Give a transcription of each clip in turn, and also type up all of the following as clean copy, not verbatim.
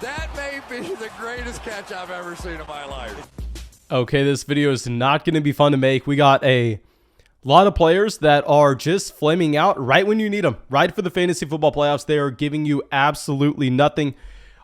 That may be the greatest catch I've ever seen in my life. Okay, this video is not going to be fun to make. We got a lot of players that are just flaming out right when you need them. Right for the fantasy football playoffs, they are giving you absolutely nothing.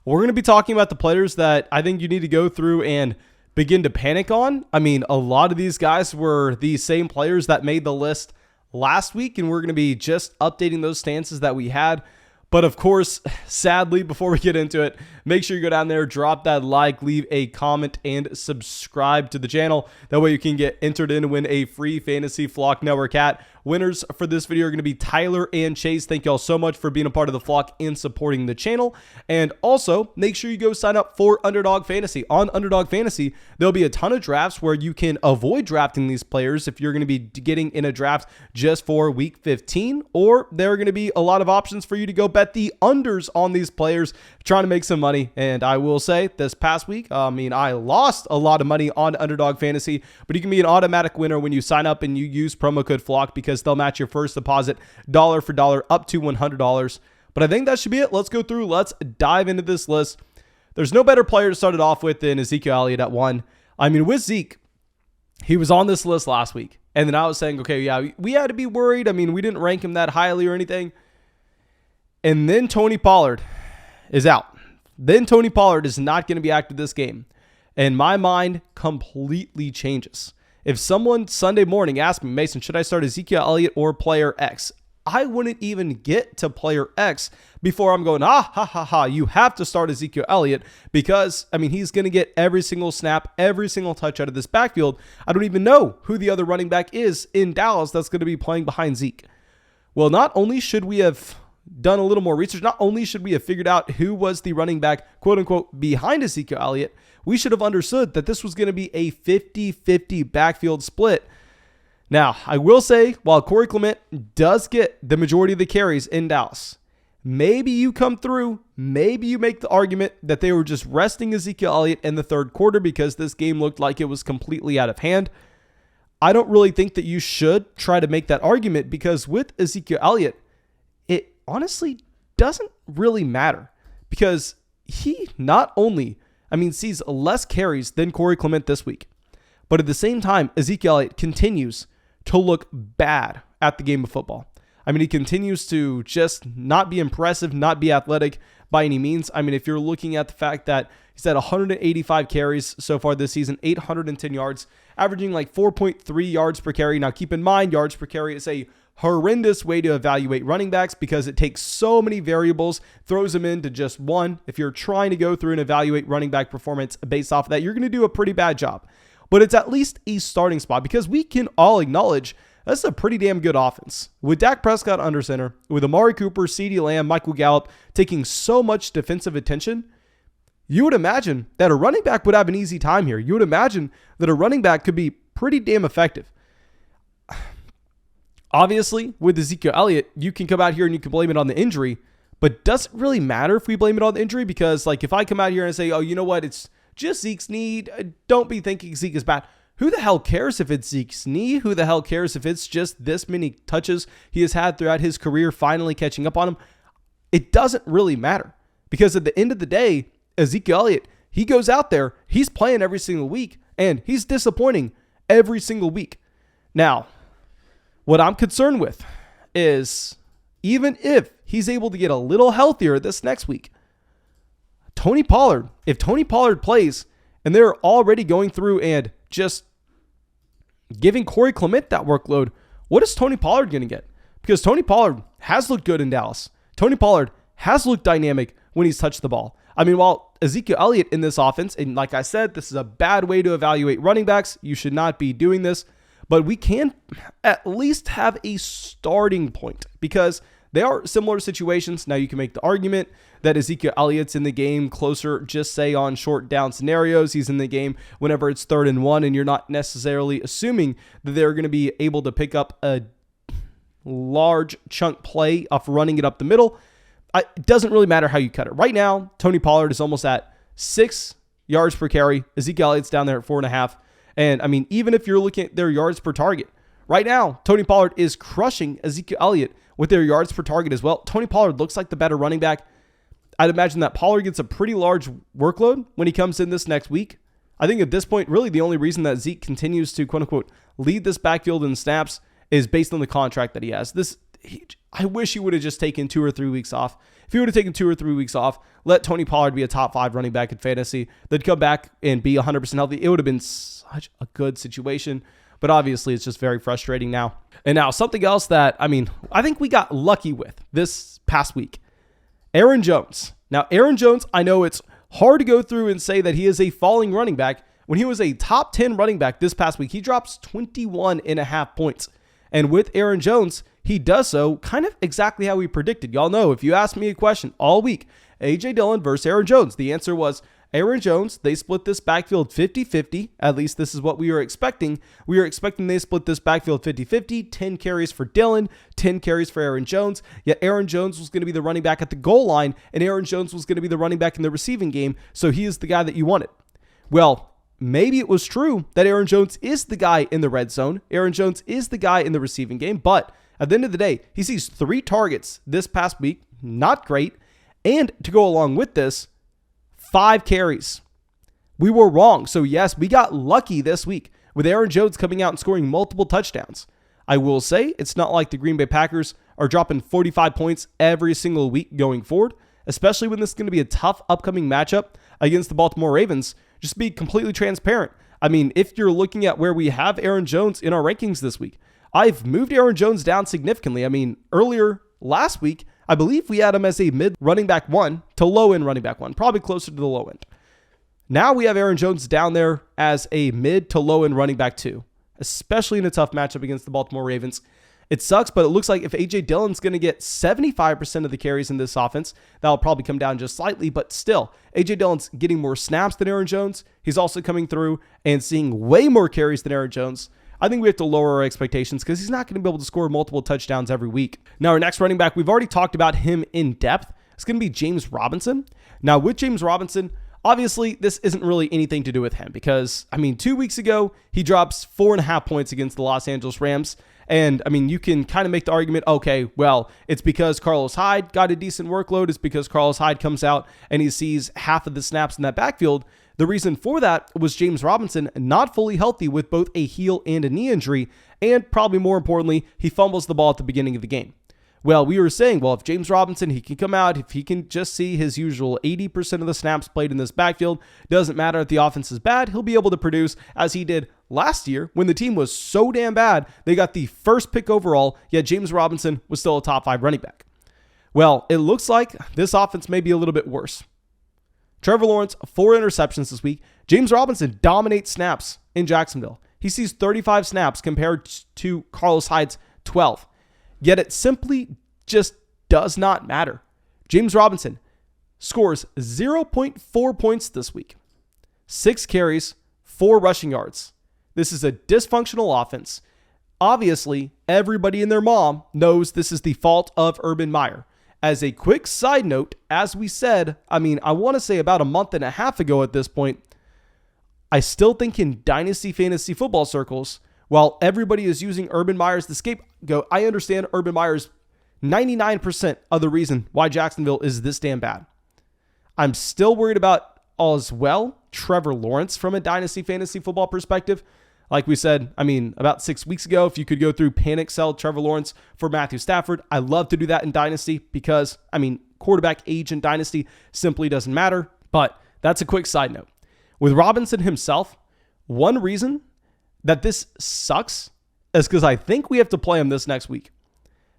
We're going to be talking about the players that I think you need to go through and begin to panic on. I mean, a lot of these guys were the same players that made the list last week, and we're going to be just updating those stances that we had. But of course, sadly, before we get into it, make sure you go down there, drop that like, leave a comment, and subscribe to the channel. That way you can get entered in to win a free Fantasy Flock Network hat. Winners for this video are going to be Tyler and Chase. Thank y'all so much for being a part of the flock and supporting the channel. And also, make sure you go sign up for Underdog Fantasy. On Underdog Fantasy, there'll be a ton of drafts where you can avoid drafting these players if you're going to be getting in a draft just for week 15, or there are going to be a lot of options for you to go bet the unders on these players, trying to make some money. And I will say, this past week, I lost a lot of money on Underdog Fantasy, but you can be an automatic winner when you sign up and you use promo code FLOCK, because they'll match your first deposit dollar for dollar up to $100. But I think that should be it. Let's go through. Let's dive into this list. There's no better player to start it off with than Ezekiel Elliott at 1. I mean, with Zeke, he was on this list last week. And then I was saying, okay, yeah, we had to be worried. I mean, we didn't rank him that highly or anything. And then Tony Pollard is out. Then Tony Pollard is not going to be active this game. And my mind completely changes. If someone Sunday morning asked me, Mason, should I start Ezekiel Elliott or player X? I wouldn't even get to player X before I'm going, you have to start Ezekiel Elliott, because, I mean, he's going to get every single snap, every single touch out of this backfield. I don't even know who the other running back is in Dallas that's going to be playing behind Zeke. Well, not only should we have done a little more research, not only should we have figured out who was the running back, quote unquote, behind Ezekiel Elliott, we should have understood that this was going to be a 50-50 backfield split. Now, I will say, while Corey Clement does get the majority of the carries in Dallas, maybe you come through, maybe you make the argument that they were just resting Ezekiel Elliott in the third quarter because this game looked like it was completely out of hand. I don't really think that you should try to make that argument, because with Ezekiel Elliott, it honestly doesn't really matter, because he not only, sees less carries than Corey Clement this week, but at the same time, Ezekiel Elliott continues to look bad at the game of football. He continues to just not be impressive, not be athletic by any means. If you're looking at the fact that he's had 185 carries so far this season, 810 yards, averaging like 4.3 yards per carry. Now, keep in mind, yards per carry is a horrendous way to evaluate running backs because it takes so many variables, throws them into just one. If you're trying to go through and evaluate running back performance based off of that, you're going to do a pretty bad job. But it's at least a starting spot, because we can all acknowledge that's a pretty damn good offense. With Dak Prescott under center, with Amari Cooper, CeeDee Lamb, Michael Gallup taking so much defensive attention, you would imagine that a running back would have an easy time here. You would imagine that a running back could be pretty damn effective. Obviously, with Ezekiel Elliott, you can come out here and you can blame it on the injury, but does it really matter if we blame it on the injury? Because like if I come out here and say, oh, you know what, it's just Zeke's knee, don't be thinking Zeke is bad. Who the hell cares if it's Zeke's knee? Who the hell cares if it's just this many touches he has had throughout his career finally catching up on him? It doesn't really matter, because at the end of the day, Ezekiel Elliott, he goes out there, he's playing every single week, and he's disappointing every single week. Now, what I'm concerned with is, even if he's able to get a little healthier this next week, Tony Pollard, if Tony Pollard plays and they're already going through and just giving Corey Clement that workload, what is Tony Pollard going to get? Because Tony Pollard has looked good in Dallas. Tony Pollard has looked dynamic when he's touched the ball. While Ezekiel Elliott in this offense, and like I said, this is a bad way to evaluate running backs. You should not be doing this. But we can at least have a starting point, because they are similar situations. Now, you can make the argument that Ezekiel Elliott's in the game closer, just say on short down scenarios. He's in the game whenever it's 3rd and 1, and you're not necessarily assuming that they're going to be able to pick up a large chunk play off running it up the middle. It doesn't really matter how you cut it. Right now, Tony Pollard is almost at 6 yards per carry. Ezekiel Elliott's down there at 4.5. And even if you're looking at their yards per target, right now, Tony Pollard is crushing Ezekiel Elliott with their yards per target as well. Tony Pollard looks like the better running back. I'd imagine that Pollard gets a pretty large workload when he comes in this next week. I think at this point, really the only reason that Zeke continues to quote unquote lead this backfield in snaps is based on the contract that he has. I wish he would have just taken 2 or 3 weeks off. If he would have taken 2 or 3 weeks off, let Tony Pollard be a top 5 running back in fantasy, then come back and be 100% healthy, it would have been such a good situation. But obviously, it's just very frustrating now. And now, something else that, I think we got lucky with this past week. Aaron Jones. Now, Aaron Jones, I know it's hard to go through and say that he is a falling running back. When he was a top 10 running back this past week, he drops 21.5 points. And with Aaron Jones, he does so kind of exactly how we predicted. Y'all know, if you asked me a question all week, A.J. Dillon versus Aaron Jones, the answer was Aaron Jones. They split this backfield 50-50. At least this is what we were expecting. We were expecting they split this backfield 50-50, 10 carries for Dillon, 10 carries for Aaron Jones. Yet Aaron Jones was going to be the running back at the goal line, and Aaron Jones was going to be the running back in the receiving game, so he is the guy that you wanted. Well, maybe it was true that Aaron Jones is the guy in the red zone. Aaron Jones is the guy in the receiving game, but at the end of the day, he sees 3 targets this past week. Not great. And to go along with this, 5 carries. We were wrong. So yes, we got lucky this week with Aaron Jones coming out and scoring multiple touchdowns. I will say it's not like the Green Bay Packers are dropping 45 points every single week going forward, especially when this is going to be a tough upcoming matchup against the Baltimore Ravens. Just be completely transparent. If you're looking at where we have Aaron Jones in our rankings this week, I've moved Aaron Jones down significantly. Earlier last week, I believe we had him as a mid running back 1 to low end running back 1, probably closer to the low end. Now we have Aaron Jones down there as a mid to low end running back 2, especially in a tough matchup against the Baltimore Ravens. It sucks, but it looks like if A.J. Dillon's going to get 75% of the carries in this offense, that'll probably come down just slightly, but still, A.J. Dillon's getting more snaps than Aaron Jones. He's also coming through and seeing way more carries than Aaron Jones. I think we have to lower our expectations because he's not going to be able to score multiple touchdowns every week. Now, our next running back, we've already talked about him in depth. It's going to be James Robinson. Now, with James Robinson, obviously, this isn't really anything to do with him because, 2 weeks ago, he drops 4.5 points against the Los Angeles Rams. And, you can kind of make the argument, okay, well, it's because Carlos Hyde got a decent workload. It's because Carlos Hyde comes out and he sees half of the snaps in that backfield. The reason for that was James Robinson not fully healthy with both a heel and a knee injury, and probably more importantly, he fumbles the ball at the beginning of the game. Well, we were saying, well, if James Robinson, he can come out, if he can just see his usual 80% of the snaps played in this backfield, doesn't matter if the offense is bad, he'll be able to produce as he did last year when the team was so damn bad, they got the first pick overall, yet James Robinson was still a top 5 running back. Well, it looks like this offense may be a little bit worse. Trevor Lawrence, 4 interceptions this week. James Robinson dominates snaps in Jacksonville. He sees 35 snaps compared to Carlos Hyde's 12. Yet it simply just does not matter. James Robinson scores 0.4 points this week. 6 carries, 4 rushing yards. This is a dysfunctional offense. Obviously, everybody and their mom knows this is the fault of Urban Meyer. As a quick side note, as we said, I want to say about a month and a half ago at this point, I still think in Dynasty Fantasy Football circles, while everybody is using Urban Meyer as the scapegoat, I understand Urban Meyer's 99% of the reason why Jacksonville is this damn bad. I'm still worried about, as well, Trevor Lawrence from a Dynasty Fantasy Football perspective. Like we said, about 6 weeks ago, if you could go through panic sell Trevor Lawrence for Matthew Stafford, I love to do that in Dynasty because, quarterback age in Dynasty simply doesn't matter. But that's a quick side note. With Robinson himself, one reason that this sucks is because I think we have to play him this next week.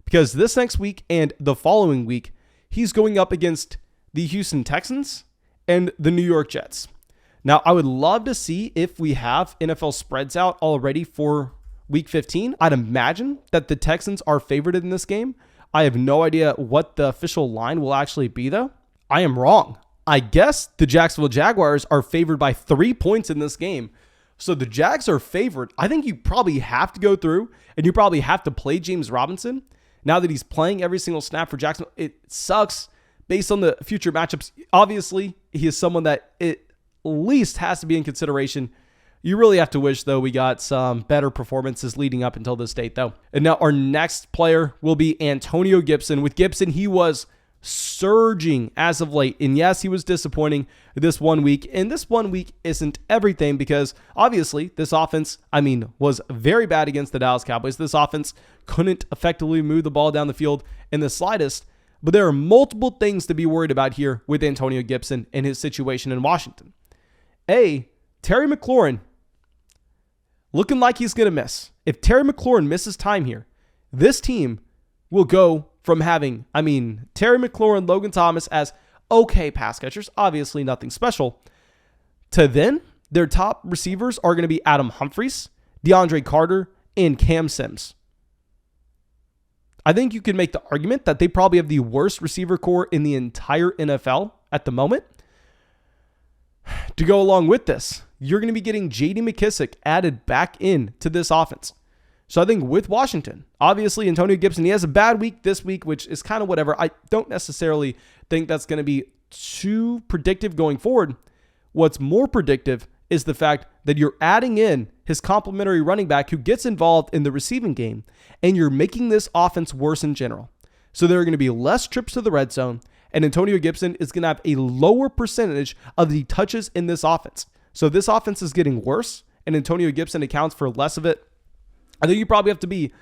Because this next week and the following week, he's going up against the Houston Texans and the New York Jets. Now, I would love to see if we have NFL spreads out already for Week 15. I'd imagine that the Texans are favored in this game. I have no idea what the official line will actually be, though. I am wrong. I guess the Jacksonville Jaguars are favored by 3 points in this game. So the Jags are favored. I think you probably have to go through and you probably have to play James Robinson. Now that he's playing every single snap for Jacksonville, it sucks based on the future matchups. Obviously, he is someone that it least has to be in consideration. You really have to wish, though, we got some better performances leading up until this date, though. And now our next player will be Antonio Gibson. With Gibson, he was surging as of late. And yes, he was disappointing this 1 week. And this 1 week isn't everything because obviously this offense, was very bad against the Dallas Cowboys. This offense couldn't effectively move the ball down the field in the slightest. But there are multiple things to be worried about here with Antonio Gibson and his situation in Washington. A, Terry McLaurin looking like he's going to miss. If Terry McLaurin misses time here, this team will go from having, Terry McLaurin, Logan Thomas as okay pass catchers, obviously nothing special, to then their top receivers are going to be Adam Humphries, DeAndre Carter, and Cam Sims. I think you can make the argument that they probably have the worst receiver core in the entire NFL at the moment. To go along with this, you're going to be getting J.D. McKissick added back in to this offense. So I think with Washington, obviously Antonio Gibson, he has a bad week this week, which is kind of whatever. I don't necessarily think that's going to be too predictive going forward. What's more predictive is the fact that you're adding in his complementary running back who gets involved in the receiving game, and you're making this offense worse in general. So there are going to be less trips to the red zone, and Antonio Gibson is going to have a lower percentage of the touches in this offense. So this offense is getting worse, and Antonio Gibson accounts for less of it. I think you probably have to be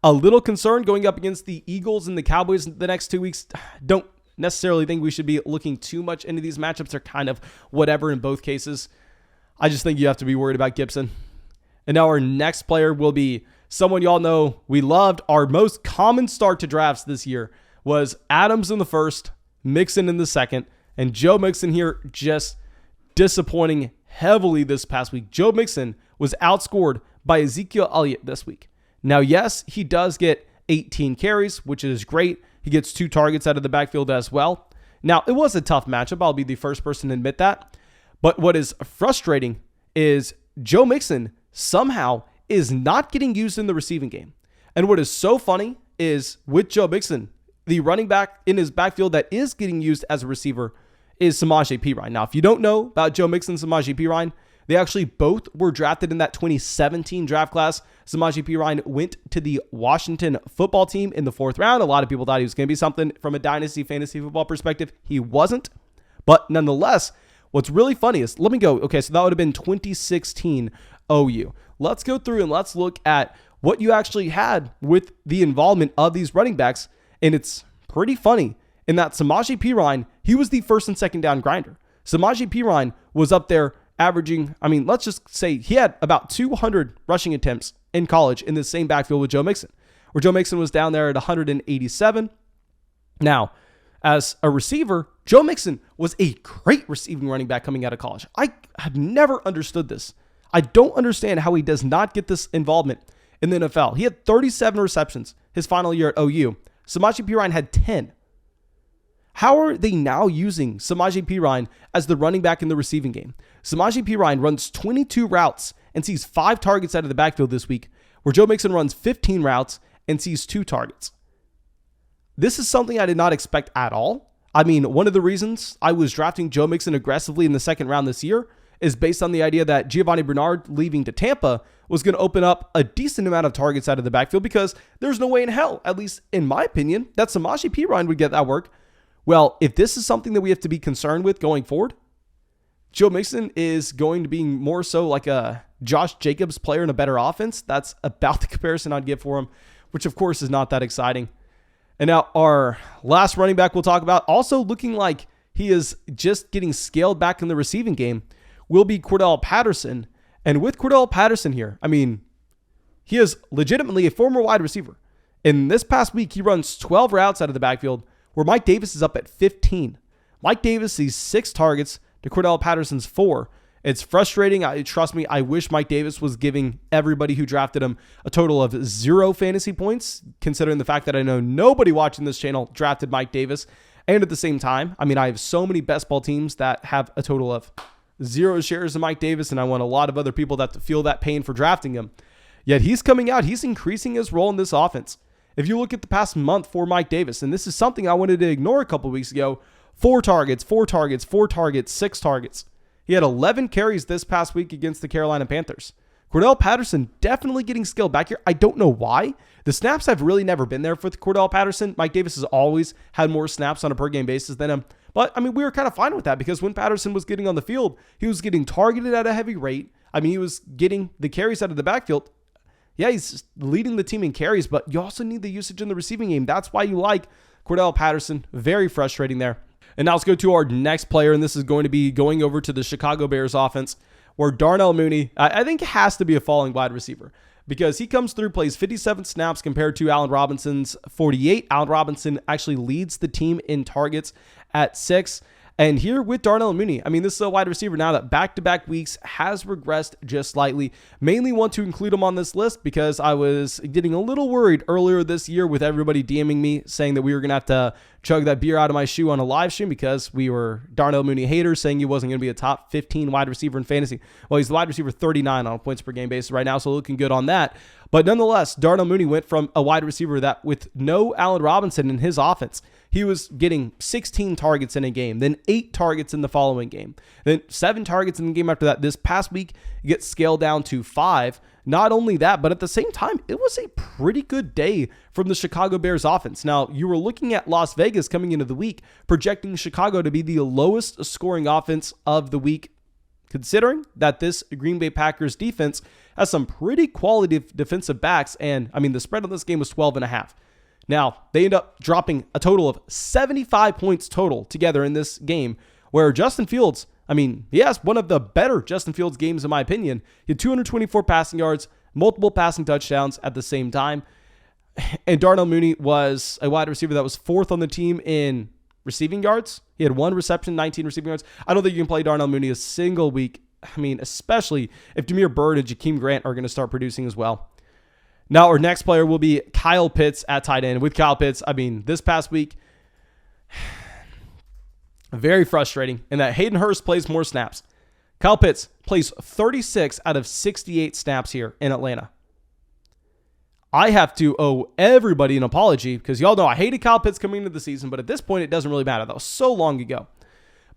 a little concerned going up against the Eagles and the Cowboys the next 2 weeks. Don't necessarily think we should be looking too much into these matchups. They're kind of whatever in both cases. I just think you have to be worried about Gibson. And now our next player will be someone y'all know we loved. Our most common start to drafts this year was Adams in the first, Mixon in the second, and Joe Mixon here just disappointing heavily this past week. Joe Mixon was outscored by Ezekiel Elliott this week. Now, yes, he does get 18 carries, which is great. He gets 2 targets out of the backfield as well. Now, it was a tough matchup. I'll be the first person to admit that. But what is frustrating is Joe Mixon somehow is not getting used in the receiving game. And what is so funny is with Joe Mixon, the running back in his backfield that is getting used as a receiver is Samaje Perine. Now, if you don't know about Joe Mixon and Samaje Perine, they actually both were drafted in that 2017 draft class. Samaje Perine went to the Washington football team in the 4th round. A lot of people thought he was going to be something from a dynasty fantasy football perspective. He wasn't. But nonetheless, what's really funny is, let me go. Okay, so that would have been 2016 OU. Let's go through and let's look at what you actually had with the involvement of these running backs. And it's pretty funny in that Samaje Perine, he was the first and second down grinder. Samaje Perine was up there averaging, let's just say he had about 200 rushing attempts in college in the same backfield with Joe Mixon, where Joe Mixon was down there at 187. Now, as a receiver, Joe Mixon was a great receiving running back coming out of college. I have never understood this. I don't understand how he does not get this involvement in the NFL. He had 37 receptions his final year at OU. Samaje Perine had 10. How are they now using Samaje Perine as the running back in the receiving game? Samaje Perine runs 22 routes and sees 5 targets out of the backfield this week, where Joe Mixon runs 15 routes and sees 2 targets. This is something I did not expect at all. One of the reasons I was drafting Joe Mixon aggressively in the 2nd round this year is based on the idea that Giovanni Bernard leaving to Tampa was going to open up a decent amount of targets out of the backfield, because there's no way in hell, at least in my opinion, that Samaje Perine would get that work. Well, if this is something that we have to be concerned with going forward, Joe Mixon is going to be more so like a Josh Jacobs player in a better offense. That's about the comparison I'd give for him, which of course is not that exciting. And now our last running back we'll talk about, also looking like he is just getting scaled back in the receiving game, will be Cordarrelle Patterson. And with Cordarrelle Patterson here, he is legitimately a former wide receiver. In this past week, he runs 12 routes out of the backfield, where Mike Davis is up at 15. Mike Davis sees 6 targets to Cordarrelle Patterson's 4. It's frustrating. Trust me, I wish Mike Davis was giving everybody who drafted him a total of 0 fantasy points, considering the fact that I know nobody watching this channel drafted Mike Davis. And at the same time, I have so many best ball teams that have a total of 0 shares of Mike Davis, and I want a lot of other people that feel that pain for drafting him. Yet he's coming out. He's increasing his role in this offense. If you look at the past month for Mike Davis, and this is something I wanted to ignore a couple weeks ago, 4 targets, 4 targets, 4 targets, 6 targets. He had 11 carries this past week against the Carolina Panthers. Cordarrelle Patterson definitely getting scaled back here. I don't know why. The snaps have really never been there for Cordarrelle Patterson. Mike Davis has always had more snaps on a per game basis than him. But, I mean, we were kind of fine with that because when Patterson was getting on the field, he was getting targeted at a heavy rate. I mean, he was getting the carries out of the backfield. Yeah, he's leading the team in carries, but you also need the usage in the receiving game. That's why you like Cordarrelle Patterson. Very frustrating there. And now let's go to our next player, and this is going to be going over to the Chicago Bears offense, where Darnell Mooney, I think, has to be a falling wide receiver because he comes through, plays 57 snaps compared to Allen Robinson's 48. Allen Robinson actually leads the team in targets at 6. And here with Darnell Mooney, I mean, this is a wide receiver now that back-to-back weeks has regressed just slightly. Mainly want to include him on this list because I was getting a little worried earlier this year with everybody DMing me saying that we were going to have to chug that beer out of my shoe on a live stream because we were Darnell Mooney haters saying he wasn't going to be a top 15 wide receiver in fantasy. Well, he's the wide receiver 39 on a points per game basis right now, so looking good on that. But nonetheless, Darnell Mooney went from a wide receiver that with no Allen Robinson in his offense, he was getting 16 targets in a game, then 8 targets in the following game, then 7 targets in the game after that. This past week, it gets scaled down to 5. Not only that, but at the same time, it was a pretty good day from the Chicago Bears offense. Now, you were looking at Las Vegas coming into the week, projecting Chicago to be the lowest scoring offense of the week, considering that this Green Bay Packers defense has some pretty quality defensive backs. And I mean, the spread on this game was 12.5. Now, they end up dropping a total of 75 points total together in this game, where Justin Fields, I mean, he has one of the better Justin Fields games in my opinion. He had 224 passing yards, multiple passing touchdowns at the same time. And Darnell Mooney was a wide receiver that was 4th on the team in receiving yards. He had 1 reception, 19 receiving yards. I don't think you can play Darnell Mooney a single week. I mean, especially if Damiere Byrd and Jakeem Grant are going to start producing as well. Now, our next player will be Kyle Pitts at tight end. With Kyle Pitts, I mean, this past week, very frustrating in that Hayden Hurst plays more snaps. Kyle Pitts plays 36 out of 68 snaps here in Atlanta. I have to owe everybody an apology because y'all know I hated Kyle Pitts coming into the season, but at this point, it doesn't really matter. That was so long ago.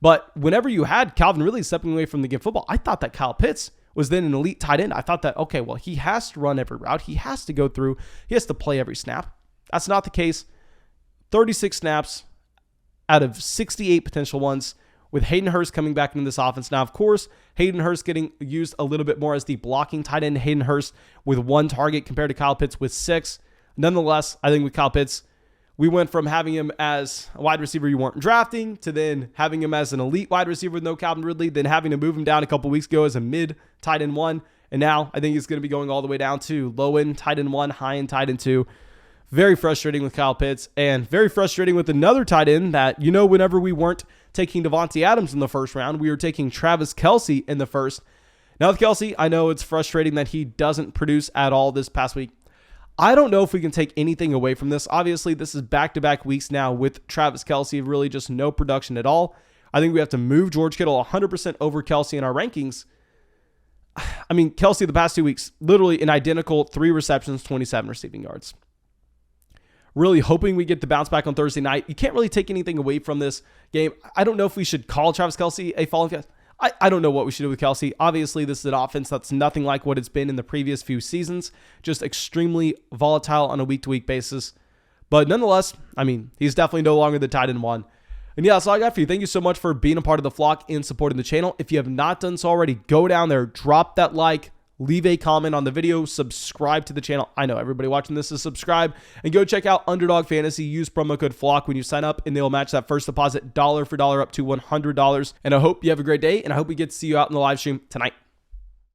But whenever you had Calvin Ridley stepping away from the game of football, I thought that Kyle Pitts was then an elite tight end. I thought that, okay, well, he has to run every route. He has to go through. He has to play every snap. That's not the case. 36 snaps out of 68 potential ones with Hayden Hurst coming back into this offense. Now, of course, Hayden Hurst getting used a little bit more as the blocking tight end. Hayden Hurst with 1 target compared to Kyle Pitts with 6. Nonetheless, I think with Kyle Pitts, we went from having him as a wide receiver you weren't drafting to then having him as an elite wide receiver with no Calvin Ridley, then having to move him down a couple weeks ago as a mid tight end 1. And now I think he's going to be going all the way down to low end tight end 1, high end tight end 2. Very frustrating with Kyle Pitts and very frustrating with another tight end that, you know, whenever we weren't taking Devontae Adams in the first round, we were taking Travis Kelce in the first. Now with Kelce, I know it's frustrating that he doesn't produce at all this past week. I don't know if we can take anything away from this. Obviously, this is back-to-back weeks now with Travis Kelce, really just no production at all. I think we have to move George Kittle 100% over Kelce in our rankings. I mean, Kelce the past 2 weeks, literally an identical 3 receptions, 27 receiving yards. Really hoping we get the bounce back on Thursday night. You can't really take anything away from this game. I don't know if we should call Travis Kelce a fallen guy. I don't know what we should do with Kelce. Obviously, this is an offense that's nothing like what it's been in the previous few seasons. Just extremely volatile on a week-to-week basis. But nonetheless, I mean, he's definitely no longer the tight end 1. And yeah, that's all I got for you. Thank you so much for being a part of the flock and supporting the channel. If you have not done so already, go down there, drop that like, leave a comment on the video, subscribe to the channel. I know everybody watching this is subscribe, and go check out Underdog Fantasy. Use promo code FLOCK when you sign up, and they'll match that first deposit dollar for dollar up to $100. And I hope you have a great day, and I hope we get to see you out in the live stream tonight.